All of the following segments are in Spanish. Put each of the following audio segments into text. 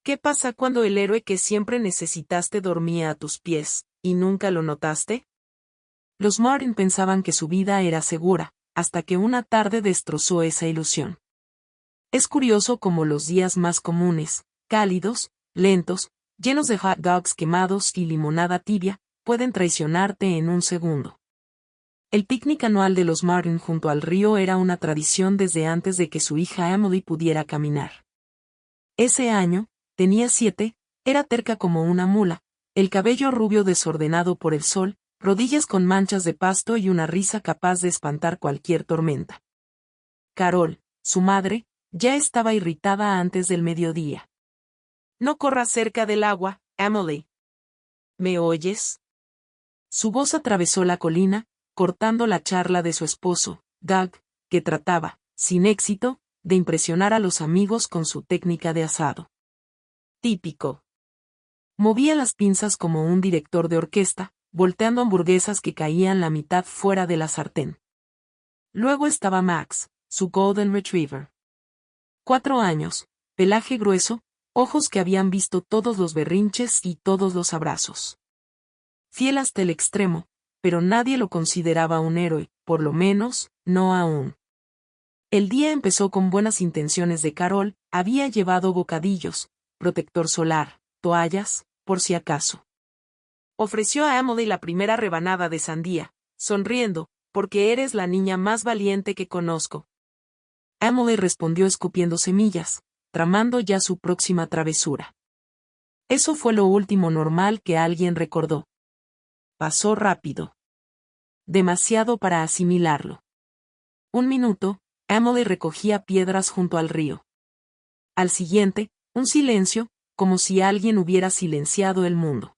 ¿Qué pasa cuando el héroe que siempre necesitaste dormía a tus pies, y nunca lo notaste? Los Martin pensaban que su vida era segura, hasta que una tarde destrozó esa ilusión. Es curioso cómo los días más comunes, cálidos, lentos, llenos de hot dogs quemados y limonada tibia, pueden traicionarte en un segundo. El picnic anual de los Martin junto al río era una tradición desde antes de que su hija Emily pudiera caminar. Ese año, tenía 7, era terca como una mula, el cabello rubio desordenado por el sol, rodillas con manchas de pasto y una risa capaz de espantar cualquier tormenta. Carol, su madre, ya estaba irritada antes del mediodía. No corras cerca del agua, Emily. ¿Me oyes? Su voz atravesó la colina, cortando la charla de su esposo, Doug, que trataba, sin éxito, de impresionar a los amigos con su técnica de asado. Típico. Movía las pinzas como un director de orquesta, volteando hamburguesas que caían la mitad fuera de la sartén. Luego estaba Max, su Golden Retriever. 4 años, pelaje grueso, ojos que habían visto todos los berrinches y todos los abrazos. Fiel hasta el extremo, pero nadie lo consideraba un héroe, por lo menos, no aún. El día empezó con buenas intenciones de Carol, había llevado bocadillos, protector solar, toallas, por si acaso. Ofreció a Emily la primera rebanada de sandía, sonriendo, porque eres la niña más valiente que conozco. Emily respondió escupiendo semillas, tramando ya su próxima travesura. Eso fue lo último normal que alguien recordó. Pasó rápido. Demasiado para asimilarlo. 1 minuto, Emily recogía piedras junto al río. Al siguiente, un silencio, como si alguien hubiera silenciado el mundo.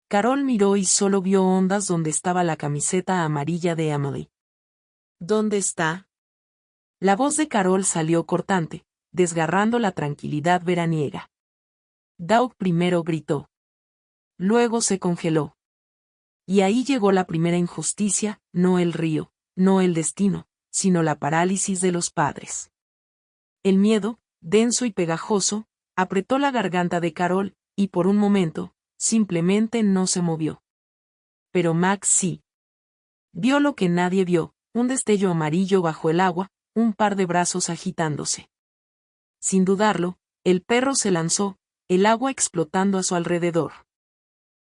Carol miró y solo vio ondas donde estaba la camiseta amarilla de Emily. ¿Dónde está? La voz de Carol salió cortante, desgarrando la tranquilidad veraniega. Doug primero gritó. Luego se congeló. Y ahí llegó la primera injusticia, no el río, no el destino, sino la parálisis de los padres. El miedo, denso y pegajoso, apretó la garganta de Carol, y por un momento, simplemente no se movió. Pero Max sí. Vio lo que nadie vio, un destello amarillo bajo el agua, un par de brazos agitándose. Sin dudarlo, el perro se lanzó, el agua explotando a su alrededor.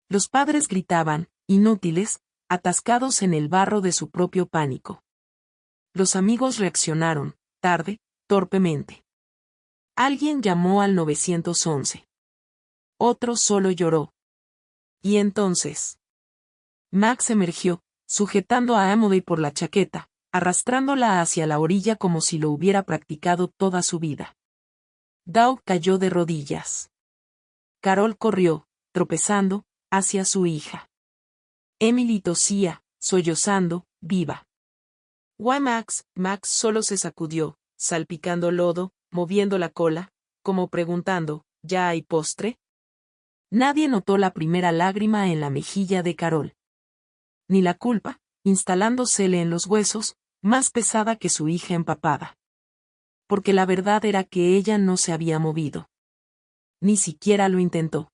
Los padres gritaban, inútiles, atascados en el barro de su propio pánico. Los amigos reaccionaron, tarde, torpemente. Alguien llamó al 911. Otro solo lloró. Y entonces, Max emergió, sujetando a Emily por la chaqueta, arrastrándola hacia la orilla como si lo hubiera practicado toda su vida. Doug cayó de rodillas. Carol corrió, tropezando, hacia su hija. Emily tosía, sollozando, viva. «Why Max?» Max solo se sacudió, salpicando lodo, moviendo la cola, como preguntando, ¿ya hay postre? Nadie notó la primera lágrima en la mejilla de Carol. Ni la culpa, instalándosele en los huesos, más pesada que su hija empapada. Porque la verdad era que ella no se había movido. Ni siquiera lo intentó.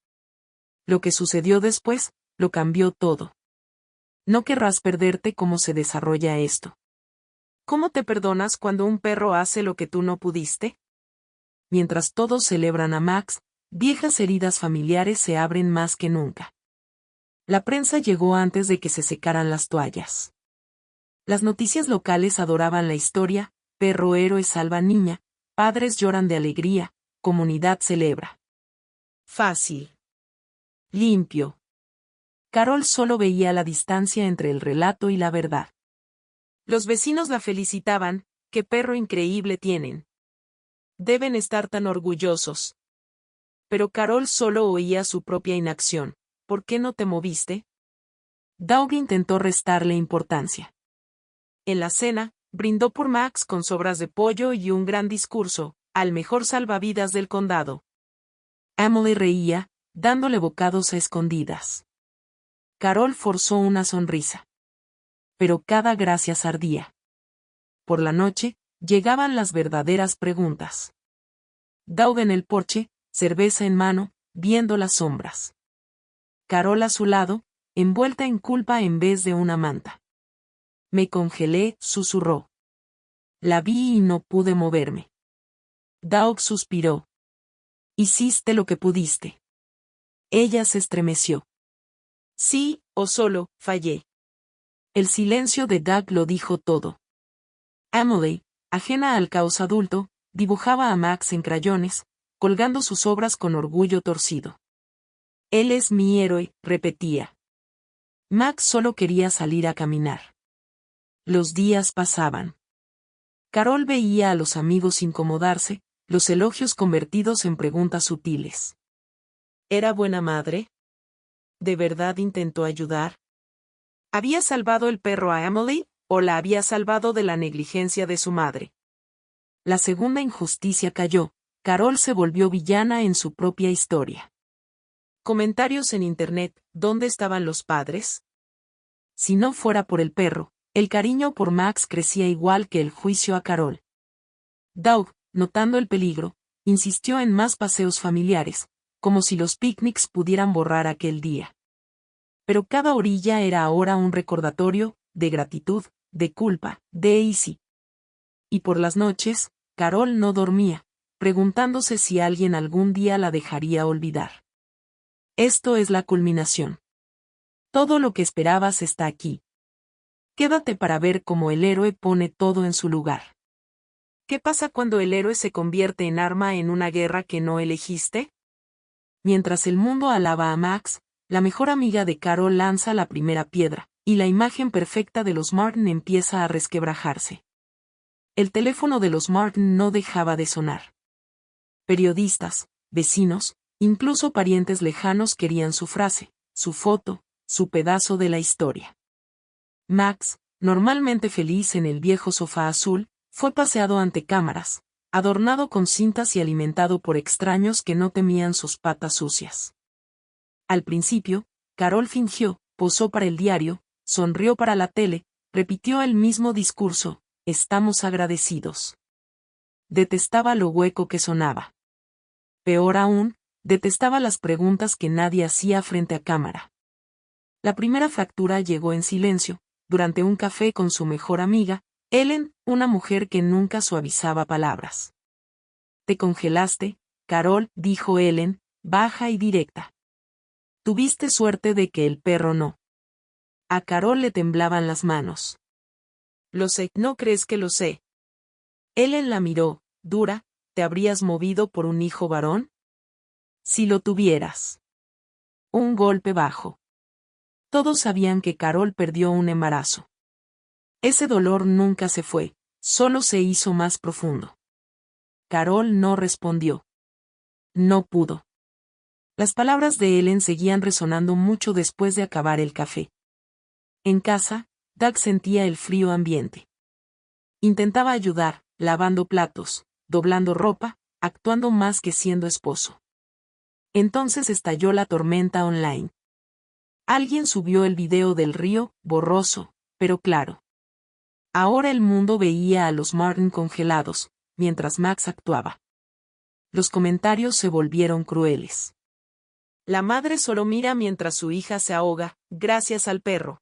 Lo que sucedió después, lo cambió todo. No querrás perderte cómo se desarrolla esto. ¿Cómo te perdonas cuando un perro hace lo que tú no pudiste? Mientras todos celebran a Max, viejas heridas familiares se abren más que nunca. La prensa llegó antes de que se secaran las toallas. Las noticias locales adoraban la historia, perro héroe salva niña, padres lloran de alegría, comunidad celebra. Fácil. Limpio. Carol solo veía la distancia entre el relato y la verdad. Los vecinos la felicitaban, qué perro increíble tienen. Deben estar tan orgullosos. Pero Carol solo oía su propia inacción. ¿Por qué no te moviste? Doug intentó restarle importancia. En la cena, brindó por Max con sobras de pollo y un gran discurso, al mejor salvavidas del condado. Emily reía, dándole bocados a escondidas. Carol forzó una sonrisa. Pero cada gracias ardía. Por la noche, llegaban las verdaderas preguntas. Doug en el porche, cerveza en mano, viendo las sombras. Carol a su lado, envuelta en culpa en vez de una manta. Me congelé, susurró. La vi y no pude moverme. Doug suspiró. Hiciste lo que pudiste. Ella se estremeció. Sí, o solo, fallé. El silencio de Doug lo dijo todo. Emily, ajena al caos adulto, dibujaba a Max en crayones, colgando sus obras con orgullo torcido. Él es mi héroe, repetía. Max solo quería salir a caminar. Los días pasaban. Carol veía a los amigos incomodarse, los elogios convertidos en preguntas sutiles. ¿Era buena madre? ¿De verdad intentó ayudar? ¿Había salvado el perro a Emily, o la había salvado de la negligencia de su madre? La segunda injusticia cayó. Carol se volvió villana en su propia historia. Comentarios en internet, ¿dónde estaban los padres? Si no fuera por el perro, el cariño por Max crecía igual que el juicio a Carol. Doug, notando el peligro, insistió en más paseos familiares, como si los picnics pudieran borrar aquel día. Pero cada orilla era ahora un recordatorio, de gratitud, de culpa, de Easy. Y por las noches, Carol no dormía, preguntándose si alguien algún día la dejaría olvidar. Esto es la culminación. Todo lo que esperabas está aquí. Quédate para ver cómo el héroe pone todo en su lugar. ¿Qué pasa cuando el héroe se convierte en arma en una guerra que no elegiste? Mientras el mundo alaba a Max, la mejor amiga de Carol lanza la primera piedra, y la imagen perfecta de los Martin empieza a resquebrajarse. El teléfono de los Martin no dejaba de sonar. Periodistas, vecinos, incluso parientes lejanos querían su frase, su foto, su pedazo de la historia. Max, normalmente feliz en el viejo sofá azul, fue paseado ante cámaras, adornado con cintas y alimentado por extraños que no temían sus patas sucias. Al principio, Carol fingió, posó para el diario, sonrió para la tele, repitió el mismo discurso, estamos agradecidos. Detestaba lo hueco que sonaba. Peor aún, detestaba las preguntas que nadie hacía frente a cámara. La primera fractura llegó en silencio, durante un café con su mejor amiga, Ellen, una mujer que nunca suavizaba palabras. Te congelaste, Carol, dijo Ellen, baja y directa. Tuviste suerte de que el perro no. A Carol le temblaban las manos. Lo sé, ¿no crees que lo sé? Ellen la miró, dura, ¿te habrías movido por un hijo varón? Si lo tuvieras. Un golpe bajo. Todos sabían que Carol perdió un embarazo. Ese dolor nunca se fue, solo se hizo más profundo. Carol no respondió. No pudo. Las palabras de Ellen seguían resonando mucho después de acabar el café. En casa, Doug sentía el frío ambiente. Intentaba ayudar, lavando platos, doblando ropa, actuando más que siendo esposo. Entonces estalló la tormenta online. Alguien subió el video del río, borroso, pero claro. Ahora el mundo veía a los Martin congelados, mientras Max actuaba. Los comentarios se volvieron crueles. La madre solo mira mientras su hija se ahoga, gracias al perro.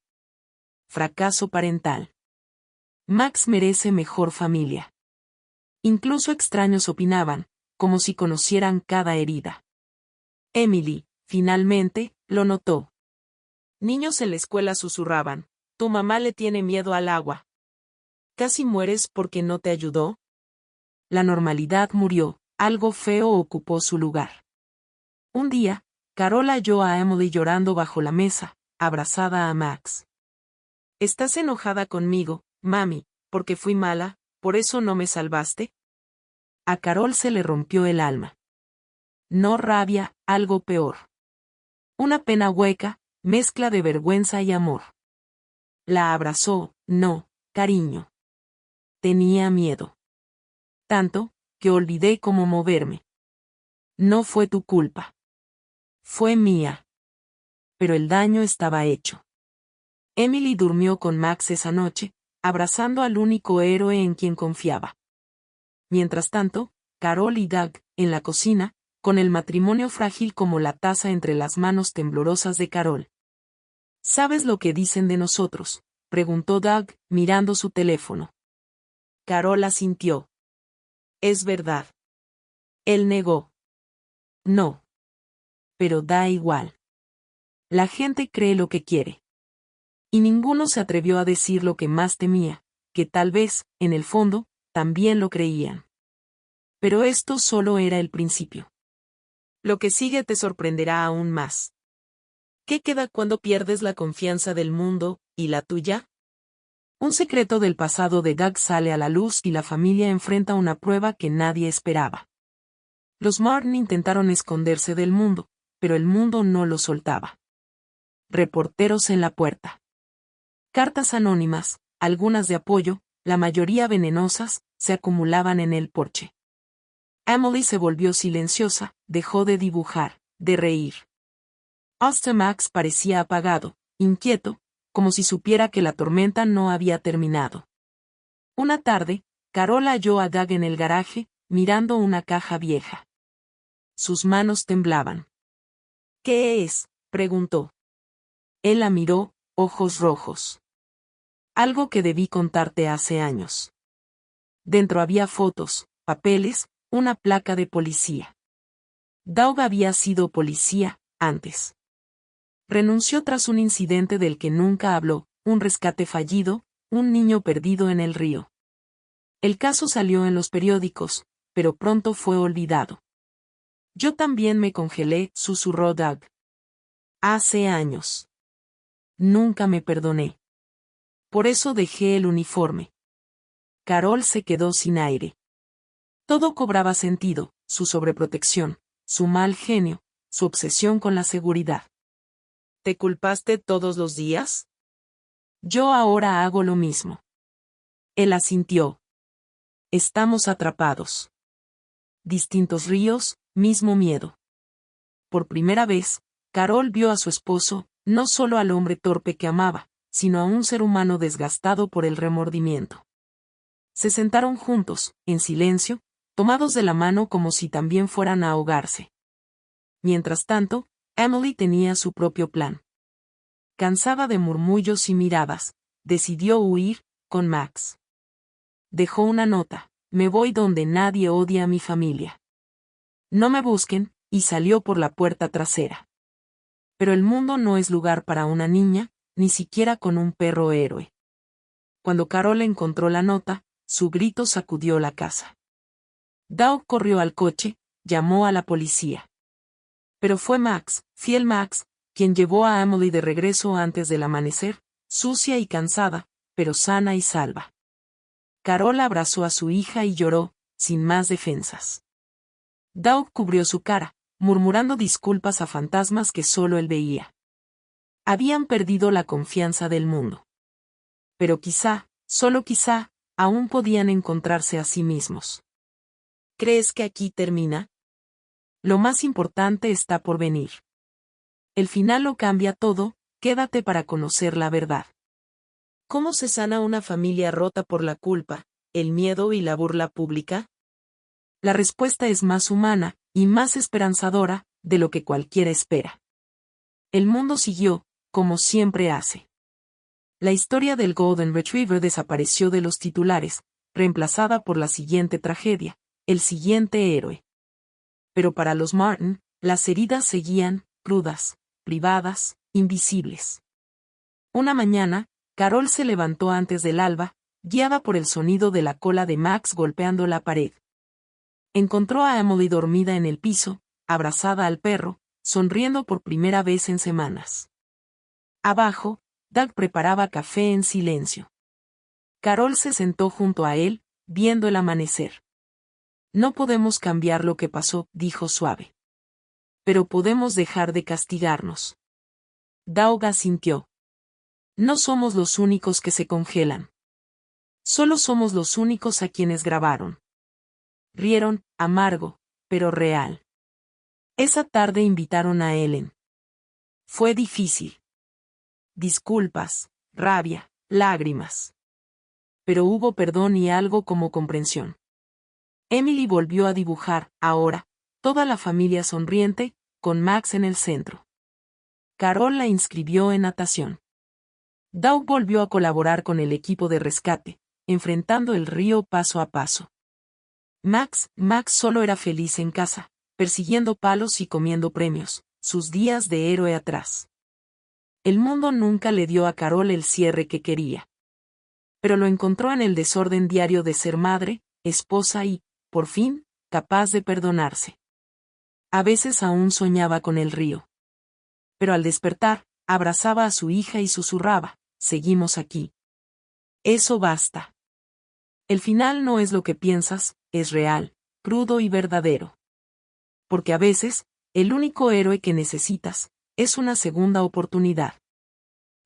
Fracaso parental. Max merece mejor familia. Incluso extraños opinaban, como si conocieran cada herida. Emily, finalmente, lo notó. Niños en la escuela susurraban, tu mamá le tiene miedo al agua. ¿Casi mueres porque no te ayudó? La normalidad murió, algo feo ocupó su lugar. Un día, Carol halló a Emily llorando bajo la mesa, abrazada a Max. ¿Estás enojada conmigo, mami, porque fui mala, por eso no me salvaste? A Carol se le rompió el alma. No rabia, algo peor. Una pena hueca, mezcla de vergüenza y amor. La abrazó, no, cariño. Tenía miedo. Tanto, que olvidé cómo moverme. No fue tu culpa. Fue mía. Pero el daño estaba hecho. Emily durmió con Max esa noche, abrazando al único héroe en quien confiaba. Mientras tanto, Carol y Doug, en la cocina, con el matrimonio frágil como la taza entre las manos temblorosas de Carol. ¿Sabes lo que dicen de nosotros?, preguntó Doug, mirando su teléfono. Carol asintió. Es verdad. Él negó. No. Pero da igual. La gente cree lo que quiere. Y ninguno se atrevió a decir lo que más temía, que tal vez, en el fondo, también lo creían. Pero esto solo era el principio. Lo que sigue te sorprenderá aún más. ¿Qué queda cuando pierdes la confianza del mundo, y la tuya? Un secreto del pasado de Doug sale a la luz y la familia enfrenta una prueba que nadie esperaba. Los Martin intentaron esconderse del mundo, pero el mundo no los soltaba. Reporteros en la puerta. Cartas anónimas, algunas de apoyo, la mayoría venenosas, se acumulaban en el porche. Emily se volvió silenciosa, dejó de dibujar, de reír. Max parecía apagado, inquieto, como si supiera que la tormenta no había terminado. Una tarde, Carol halló a Doug en el garaje, mirando una caja vieja. Sus manos temblaban. ¿Qué es?, preguntó. Él la miró, ojos rojos. Algo que debí contarte hace años. Dentro había fotos, papeles, una placa de policía. Doug había sido policía, antes. Renunció tras un incidente del que nunca habló, un rescate fallido, un niño perdido en el río. El caso salió en los periódicos, pero pronto fue olvidado. Yo también me congelé, susurró Doug. Hace años. Nunca me perdoné. Por eso dejé el uniforme. Carol se quedó sin aire. Todo cobraba sentido, su sobreprotección, su mal genio, su obsesión con la seguridad. ¿Te culpaste todos los días? Yo ahora hago lo mismo. Él asintió. Estamos atrapados. Distintos ríos, mismo miedo. Por primera vez, Carol vio a su esposo, no solo al hombre torpe que amaba, sino a un ser humano desgastado por el remordimiento. Se sentaron juntos, en silencio, tomados de la mano como si también fueran a ahogarse. Mientras tanto, Emily tenía su propio plan. Cansada de murmullos y miradas, decidió huir, con Max. Dejó una nota: me voy donde nadie odia a mi familia. No me busquen, y salió por la puerta trasera. Pero el mundo no es lugar para una niña, ni siquiera con un perro héroe. Cuando Carol encontró la nota, su grito sacudió la casa. Doug corrió al coche, llamó a la policía. Pero fue Max, fiel Max, quien llevó a Emily de regreso antes del amanecer, sucia y cansada, pero sana y salva. Carol abrazó a su hija y lloró, sin más defensas. Doug cubrió su cara, murmurando disculpas a fantasmas que solo él veía. Habían perdido la confianza del mundo. Pero quizá, solo quizá, aún podían encontrarse a sí mismos. ¿Crees que aquí termina? Lo más importante está por venir. El final lo cambia todo, quédate para conocer la verdad. ¿Cómo se sana una familia rota por la culpa, el miedo y la burla pública? La respuesta es más humana, y más esperanzadora, de lo que cualquiera espera. El mundo siguió, como siempre hace. La historia del Golden Retriever desapareció de los titulares, reemplazada por la siguiente tragedia, el siguiente héroe. Pero para los Martin, las heridas seguían, crudas, privadas, invisibles. Una mañana, Carol se levantó antes del alba, guiada por el sonido de la cola de Max golpeando la pared. Encontró a Emily dormida en el piso, abrazada al perro, sonriendo por primera vez en semanas. Abajo, Doug preparaba café en silencio. Carol se sentó junto a él, viendo el amanecer. No podemos cambiar lo que pasó, dijo suave. Pero podemos dejar de castigarnos. Doug asintió. No somos los únicos que se congelan. Solo somos los únicos a quienes grabaron. Rieron, amargo, pero real. Esa tarde invitaron a Ellen. Fue difícil. Disculpas, rabia, lágrimas. Pero hubo perdón y algo como comprensión. Emily volvió a dibujar, ahora, Toda la familia sonriente, con Max en el centro. Carol la inscribió en natación. Doug volvió a colaborar con el equipo de rescate, enfrentando el río paso a paso. Max solo era feliz en casa, persiguiendo palos y comiendo premios, sus días de héroe atrás. El mundo nunca le dio a Carol el cierre que quería. Pero lo encontró en el desorden diario de ser madre, esposa y, por fin, capaz de perdonarse. A veces aún soñaba con el río. Pero al despertar, abrazaba a su hija y susurraba, «Seguimos aquí». Eso basta. El final no es lo que piensas, es real, crudo y verdadero. Porque a veces, el único héroe que necesitas, es una segunda oportunidad.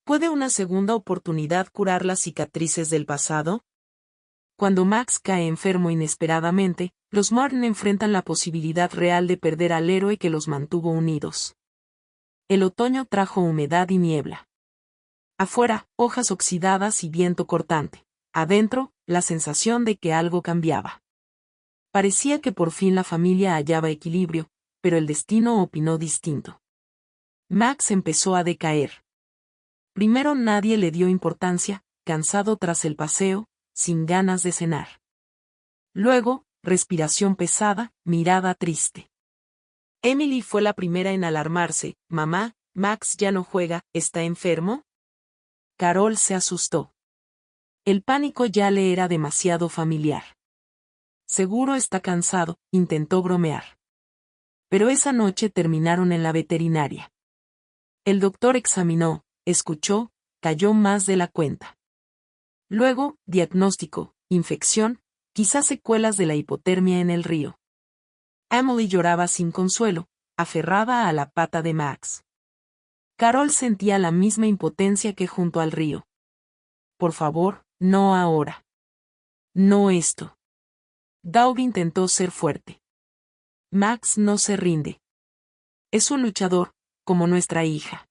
¿Puede una segunda oportunidad curar las cicatrices del pasado? Cuando Max cae enfermo inesperadamente, los Martin enfrentan la posibilidad real de perder al héroe que los mantuvo unidos. El otoño trajo humedad y niebla. Afuera, hojas oxidadas y viento cortante. Adentro, la sensación de que algo cambiaba. Parecía que por fin la familia hallaba equilibrio, pero el destino opinó distinto. Max empezó a decaer. Primero nadie le dio importancia, cansado tras el paseo, sin ganas de cenar. Luego, respiración pesada, mirada triste. Emily fue la primera en alarmarse. «Mamá, Max ya no juega, ¿está enfermo?» Carol se asustó. El pánico ya le era demasiado familiar. «Seguro está cansado», intentó bromear. Pero esa noche terminaron en la veterinaria. El doctor examinó, escuchó, cayó más de la cuenta. Luego, diagnóstico, infección, quizás secuelas de la hipotermia en el río. Emily lloraba sin consuelo, aferrada a la pata de Max. Carol sentía la misma impotencia que junto al río. «Por favor, no ahora. No esto». Doug intentó ser fuerte. «Max no se rinde. Es un luchador, como nuestra hija».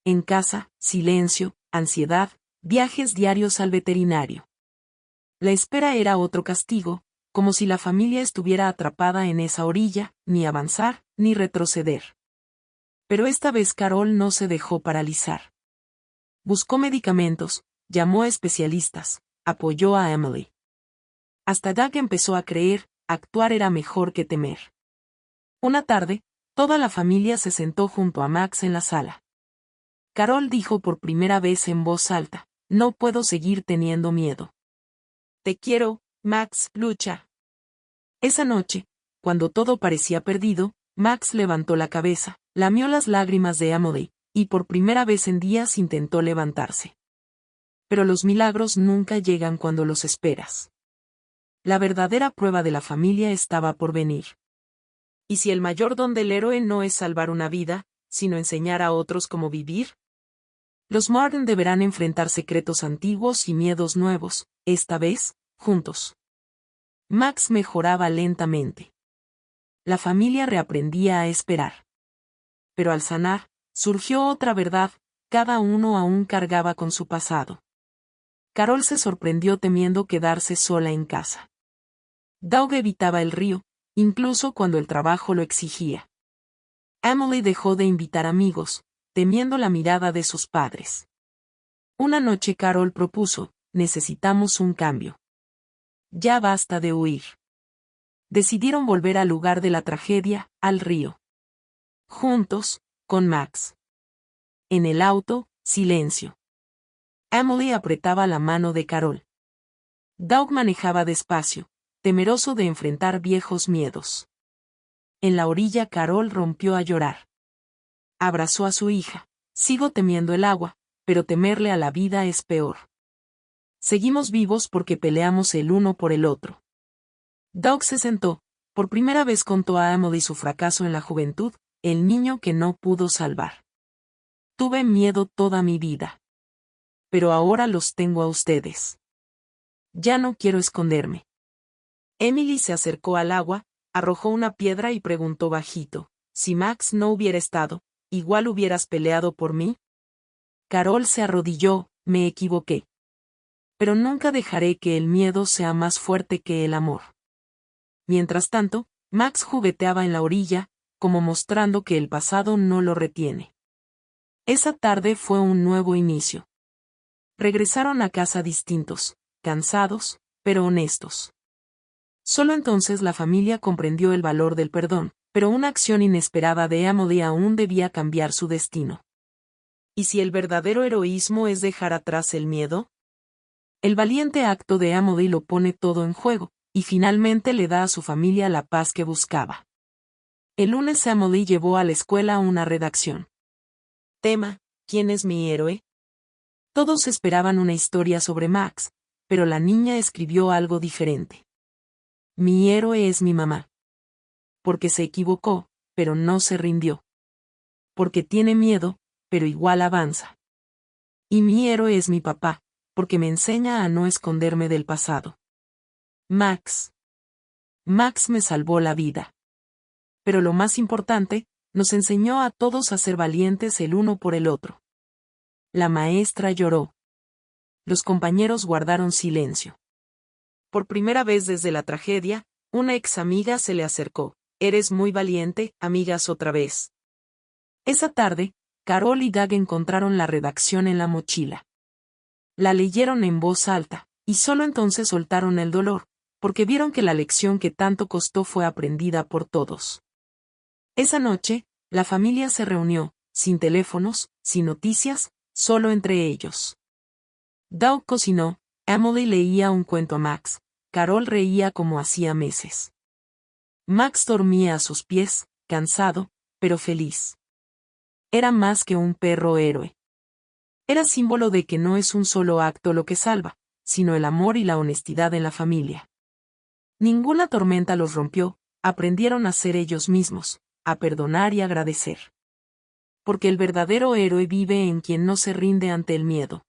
En casa, silencio, ansiedad, viajes diarios al veterinario. La espera era otro castigo, como si la familia estuviera atrapada en esa orilla, ni avanzar, ni retroceder. Pero esta vez Carol no se dejó paralizar. Buscó medicamentos, llamó a especialistas, apoyó a Emily. Hasta Doug empezó a creer, actuar era mejor que temer. Una tarde, toda la familia se sentó junto a Max en la sala. Carol dijo por primera vez en voz alta, «No puedo seguir teniendo miedo. Te quiero, Max, lucha». Esa noche, cuando todo parecía perdido, Max levantó la cabeza, lamió las lágrimas de Emily, y por primera vez en días intentó levantarse. Pero los milagros nunca llegan cuando los esperas. La verdadera prueba de la familia estaba por venir. ¿Y si el mayor don del héroe no es salvar una vida, sino enseñar a otros cómo vivir? Los Martin deberán enfrentar secretos antiguos y miedos nuevos, esta vez, juntos. Max mejoraba lentamente. La familia reaprendía a esperar. Pero al sanar, surgió otra verdad, cada uno aún cargaba con su pasado. Carol se sorprendió temiendo quedarse sola en casa. Doug evitaba el río, incluso cuando el trabajo lo exigía. Emily dejó de invitar amigos, temiendo la mirada de sus padres. Una noche Carol propuso, «Necesitamos un cambio. Ya basta de huir». Decidieron volver al lugar de la tragedia, al río. Juntos, con Max. En el auto, silencio. Emily apretaba la mano de Carol. Doug manejaba despacio, temeroso de enfrentar viejos miedos. En la orilla Carol rompió a llorar. Abrazó a su hija. «Sigo temiendo el agua, pero temerle a la vida es peor. Seguimos vivos porque peleamos el uno por el otro». Doug se sentó. Por primera vez contó a Emily su fracaso en la juventud, el niño que no pudo salvar. «Tuve miedo toda mi vida. Pero ahora los tengo a ustedes. Ya no quiero esconderme». Emily se acercó al agua, arrojó una piedra y preguntó bajito, «Si Max no hubiera estado, ¿igual hubieras peleado por mí?» Carol se arrodilló, «Me equivoqué. Pero nunca dejaré que el miedo sea más fuerte que el amor». Mientras tanto, Max jugueteaba en la orilla, como mostrando que el pasado no lo retiene. Esa tarde fue un nuevo inicio. Regresaron a casa distintos, cansados, pero honestos. Solo entonces la familia comprendió el valor del perdón, pero una acción inesperada de Emily aún debía cambiar su destino. ¿Y si el verdadero heroísmo es dejar atrás el miedo? El valiente acto de Emily lo pone todo en juego, y finalmente le da a su familia la paz que buscaba. El lunes Emily llevó a la escuela una redacción. Tema: ¿quién es mi héroe? Todos esperaban una historia sobre Max, pero la niña escribió algo diferente. Mi héroe es mi mamá. Porque se equivocó, pero no se rindió. Porque tiene miedo, pero igual avanza. Y mi héroe es mi papá, porque me enseña a no esconderme del pasado. Max. Max me salvó la vida. Pero lo más importante, nos enseñó a todos a ser valientes el uno por el otro. La maestra lloró. Los compañeros guardaron silencio. Por primera vez desde la tragedia, una ex amiga se le acercó. Eres muy valiente, amigas otra vez. Esa tarde, Carol y Doug encontraron la redacción en la mochila. La leyeron en voz alta, y solo entonces soltaron el dolor, porque vieron que la lección que tanto costó fue aprendida por todos. Esa noche, la familia se reunió, sin teléfonos, sin noticias, solo entre ellos. Doug cocinó, Emily leía un cuento a Max, Carol reía como hacía meses. Max dormía a sus pies, cansado, pero feliz. Era más que un perro héroe. Era símbolo de que no es un solo acto lo que salva, sino el amor y la honestidad en la familia. Ninguna tormenta los rompió, aprendieron a ser ellos mismos, a perdonar y agradecer. Porque el verdadero héroe vive en quien no se rinde ante el miedo.